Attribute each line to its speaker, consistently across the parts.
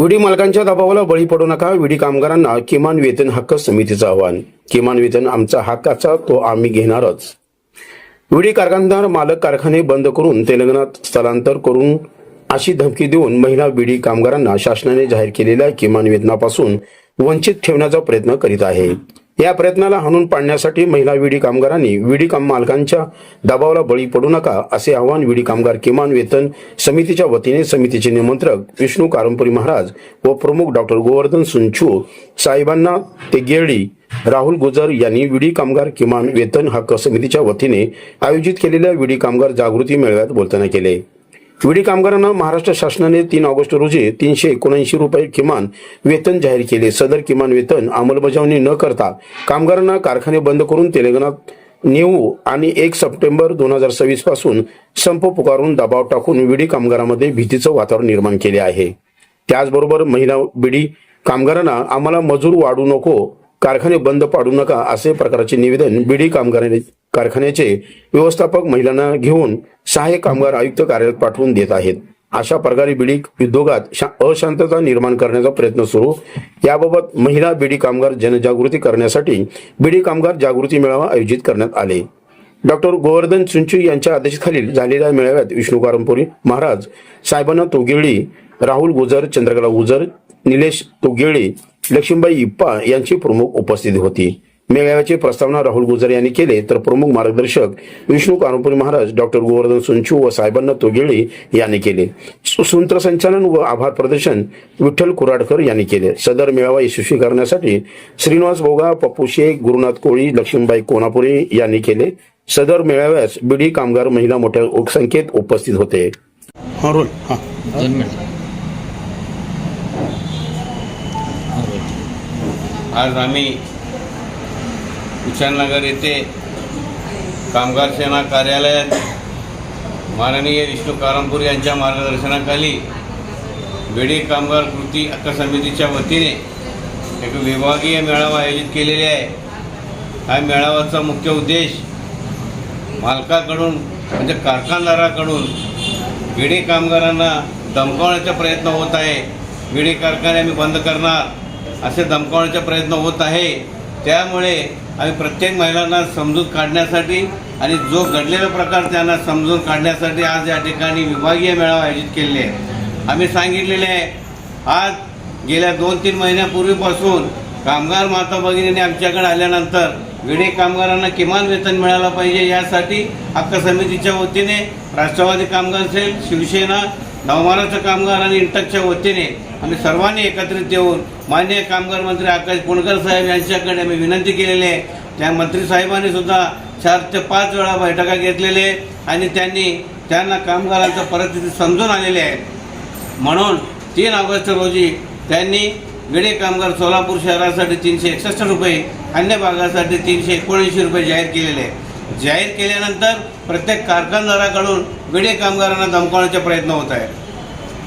Speaker 1: विडी मालकांच्या दबावाला बळी पडू नका. विडी कामगारांना किमान वेतन हक्क समितीचं आवाहन. किमान वेतन आमचा हक्काचा, तो आम्ही घेणारच. विडी कारखानदार मालक कारखाने बंद करून तेलंगणात स्थलांतर करून अशी धमकी देऊन महिला विडी कामगारांना शासनाने जाहीर केलेल्या किमान वेतनापासून वंचित ठेवण्याचा प्रयत्न करीत आहे. या प्रयत्नाला हाणून पाडण्यासाठी महिला विडी कामगारांनी विडी मालकांच्या दबावाला बळी पडू नका असे आवाहन विडी कामगार किमान वेतन समितीच्या वतीने समितीचे निमंत्रक विष्णू कारंपुरी महाराज व प्रमुख डॉक्टर गोवर्धन सुंचू साहेबांना तेगेळी राहुल गुजर यांनी विडी कामगार किमान वेतन हक्क समितीच्या वतीने आयोजित केलेल्या विडी कामगार जागृती मेळाव्यात बोलताना केले. विडी कामगारांना महाराष्ट्र शासनाने 3 ऑगस्ट रोजी 379 रुपये किमान वेतन जाहीर केले. सदर किमान वेतन अंमलबजावणी न करता कामगारांना कारखाने बंद करून तेलंगणात नेऊ आणि 1 सप्टेंबर 2026 पासून संप पुकारून दबाव टाकून विडी कामगारांमध्ये भीतीचं वातावरण निर्माण केले आहे. त्याचबरोबर महिला विडी कामगारांना आम्हाला मजूर वाढू नको, कारखाने बंद पाडू नका असे प्रकारचे निवेदन बिडी कारखान्याचे व्यवस्थापक महिलांना घेऊन सहाय्यक कामगार आयुक्त कार्यालयात पाठवून देत आहेत. अशा प्रकारे बिडी उद्योगात अशांतता निर्माण करण्याचा प्रयत्न सुरू. याबाबत महिला बिडी कामगार जनजागृती करण्यासाठी बिडी कामगार जागृती मेळावा आयोजित करण्यात आले. डॉक्टर गोवर्धन सुंचू यांच्या आदेशाखाली झालेल्या मेळाव्यात विष्णू कारंपुरी महाराज साहेबांना तोगेळी, राहुल गुजर, चंद्रकला गुजर, निलेश तोगेळी, लक्ष्मीबाई इप्पा यांची प्रमुख उपस्थिती होती. मेळाव्याची प्रस्तावना राहुल गुजर यांनी केले तर प्रमुख मार्गदर्शक विष्णू कारंपुरी महाराज, डॉक्टर गोवर्धन सुंचू व साहेबांना तोगेळी यांनी केले. सूत्रसंचालन व आभार प्रदर्शन विठ्ठल कुराडकर यांनी केले. सदर मेळावा यशस्वी करण्यासाठी श्रीनिवास बोगा, पप्पू शेख, गुरुनाथ कोळी, लक्ष्मीबाई कोनापुरे यांनी केले. सदर मेळाव्यास बिडी कामगार महिला मोठ्या संख्येत उपस्थित होते.
Speaker 2: आज आम्ही कुशालनगर येथे कामगार सेना कार्यालयात माननीय विष्णू कारंपुरी यांच्या मार्गदर्शनाखाली बिडी कामगार कृती हक्क समितीच्या वतीने एक विभागीय मेळावा आयोजित केलेले आहे. हा मेळाव्याचा मुख्य उद्देश मालकाकडून म्हणजे कारखानदाराकडून बिडी कामगारांना धमकावण्याचा प्रयत्न होत आहे. बिडी कारखाने आम्ही बंद करणार असे धमकावण्याचा प्रयत्न होत आहे. त्यामुळे आम्ही प्रत्येक महिलांना समजूत काढण्यासाठी आणि जो घडलेला प्रकार त्यांना समजून काढण्यासाठी आज या ठिकाणी विभागीय मेळावा आयोजित केलेले आहे. आम्ही सांगितलेले आहे, आज गेल्या 2-3 महिन्यापूर्वीपासून कामगार माता भगिनींनी आमच्याकडे आल्यानंतर विडी कामगारांना किमान वेतन मिळालं पाहिजे यासाठी हक्क समितीच्या वतीने राष्ट्रवादी कामगार सेल, शिवसेना, नवमहाराष्ट्र कामगार आणि इंटकच्या वतीने आम्ही सर्वांनी एकत्रित येऊन माननीय कामगार मंत्री आकाश पुणकर साहेब यांच्याकडे आम्ही विनंती केलेली आहे. त्या मंत्री साहेबांनी सुद्धा 4 ते 5 वेळा बैठका घेतलेले आणि त्यांना कामगारांच्या परिस्थिती समजून आलेली आहे. म्हणून 3 ऑगस्ट रोजी त्यांनी विडी कामगार सोलापूर शहरासाठी 361 रुपये, अन्य भागासाठी 379 रुपये जाहीर केलेले आहे. जाहीर केल्यानंतर प्रत्येक कारखानदाराकडून विडी कामगारांना धमकावण्याचा प्रयत्न होत आहे.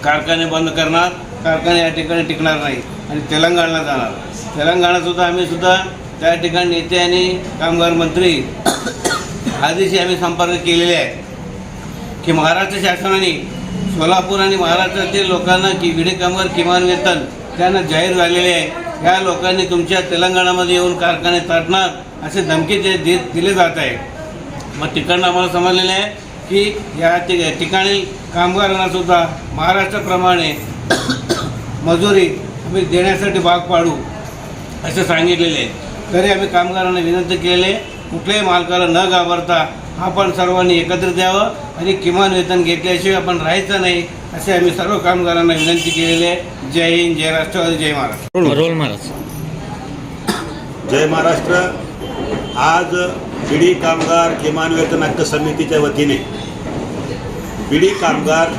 Speaker 2: कारखाने बंद करणार, कारखाने या ठिकाणी टिकणार नाही आणि तेलंगणाला जाणार. तेलंगणासुद्धा आम्ही त्या ठिकाणी नेते आणि कामगार मंत्री आधीशी आम्ही संपर्क केलेले आहे की महाराष्ट्र शासनाने सोलापूर आणि महाराष्ट्रातील लोकांना की विडी कामगार किमान वेतन त्यांना जाहीर झालेले आहे. या लोकांनी तुमच्या तेलंगणामध्ये येऊन कारखाने ताटणार असे धमकी दिले जात आहे. मग तिकडनं आम्हाला समजलेलं आहे की या ठिकाणी कामगारांना सुद्धा महाराष्ट्राप्रमाणे मजुरी आम्ही देण्यासाठी भाग पाडू असं सांगितलेले आहे. तरी आम्ही कामगारांना विनंती केलेली आहे, कुठल्याही मालकाला न घाबरता आपण सर्वांनी एकत्रित यावं आणि किमान वेतन घेतल्याशिवाय आपण राहायचं नाही असे आम्ही सर्व कामगारांना विनंती केलेली आहे. जय हिंद, जय राष्ट्रवादी, जय महाराष्ट्र.
Speaker 3: जय महाराष्ट्र. आज बिडी कामगार किमान वेतन हक्क समितीच्या वतीने बिडी कामगार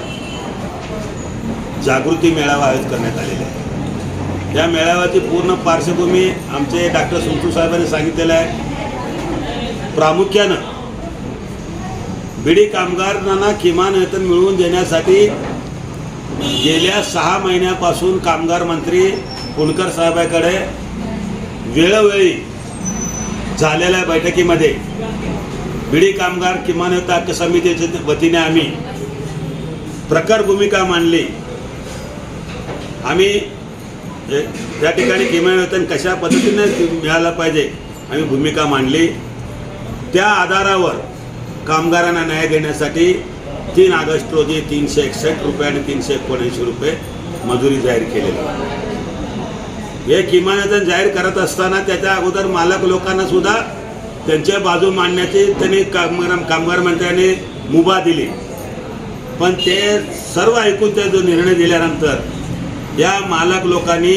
Speaker 3: जागृती मेळावा आयोजित करण्यात आलेला आहे. या मेळाव्याची पूर्ण पार्श्वभूमी आमचे डॉक्टर सुंचू साहेबांनी सांगितलेलं आहे. प्रामुख्यानं बिडी कामगारांना किमान वेतन मिळवून देण्यासाठी गेल्या 6 महिन्यापासून कामगार मंत्री पुणकर साहेबांकडे वेळोवेळी झालेल्या बैठकीमध्ये बिडी कामगार किमान वेतन हक्क समितीच्या वतीने आम्ही प्रखर भूमिका मांडली आम्ही त्या ठिकाणी किमान वेतन कशा पद्धतीने मिळालं पाहिजे आम्ही भूमिका मांडली. त्या आधारावर कामगारांना न्याय देण्यासाठी 3 ऑगस्ट रोजी 361 रुपये आणि 379 रुपये मजुरी जाहीर केलेली. हे किमान वेतन जाहीर करत असताना त्याच्या अगोदर मालक लोकांना सुद्धा त्यांच्या बाजू मांडण्याची त्यांनी कामगार मंत्र्यांनी मुभा दिली. पण ते सर्व ऐकून ते जो निर्णय दिल्यानंतर या मालक लोकांनी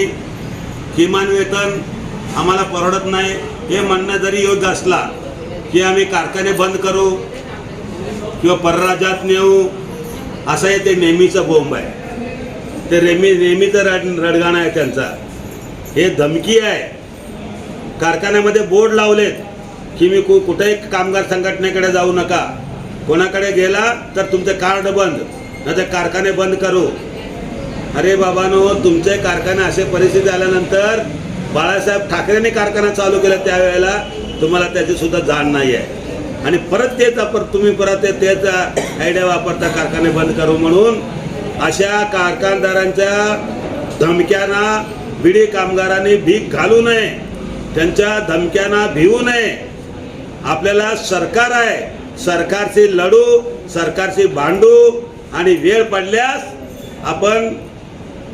Speaker 3: किमान वेतन आम्हाला परवडत नाही हे म्हणणं जरी योग्य असला की आम्ही कारखाने बंद करू किंवा परराज्यात नेऊ असं आहे. ते नेहमीचं बोंब आहे. ते नेहमीचं रडगाणं आहे त्यांचा. हे धमकी आहे. कारखान्यामध्ये बोर्ड लावलेत की मी कुठेही कामगार संघटनेकडे जाऊ नका, कोणाकडे गेला तर तुमचे कार्ड बंद, नाही तर कारखाने बंद करू. अरे बाबांनो, तुमचे कारखाने असे परिस्थिती आल्यानंतर बाळासाहेब ठाकरेंनी कारखाना चालू केला त्यावेळेला तुम्हाला त्याची सुद्धा जाण नाही आहे. आणि परत तेच तुम्ही परत तेच आयडिया वापरता कारखाने बंद करू म्हणून. अशा कारखानदारांच्या धमक्यांना बिडी कामगारांनी भीक घालू नये, त्यांच्या धमक्यांना भिवू नये. आपल्याला सरकार आहे, सरकारशी लढू, सरकारशी भांडू आणि वेळ पडल्यास आपण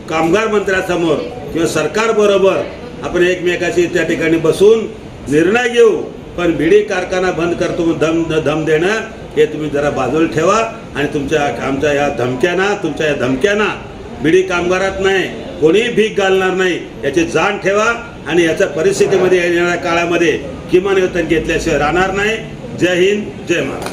Speaker 3: कामगार मंत्र्यासमोर किंवा सरकारबरोबर आपण एकमेकाशी त्या ठिकाणी बसून निर्णय घेऊ. पण बिडी कारखाना बंद करतो दम देणं हे तुम्ही जरा बाजूला ठेवा. आणि आमच्या या धमक्यांना बिडी कामगारात नाही कोणीही भीक घालणार नाही याची जाण ठेवा. आणि याच्या परिस्थितीमध्ये येणाऱ्या काळामध्ये किमान वेतन घेतल्याशिवाय राहणार नाही. जय हिंद, जय महाराष्ट्र.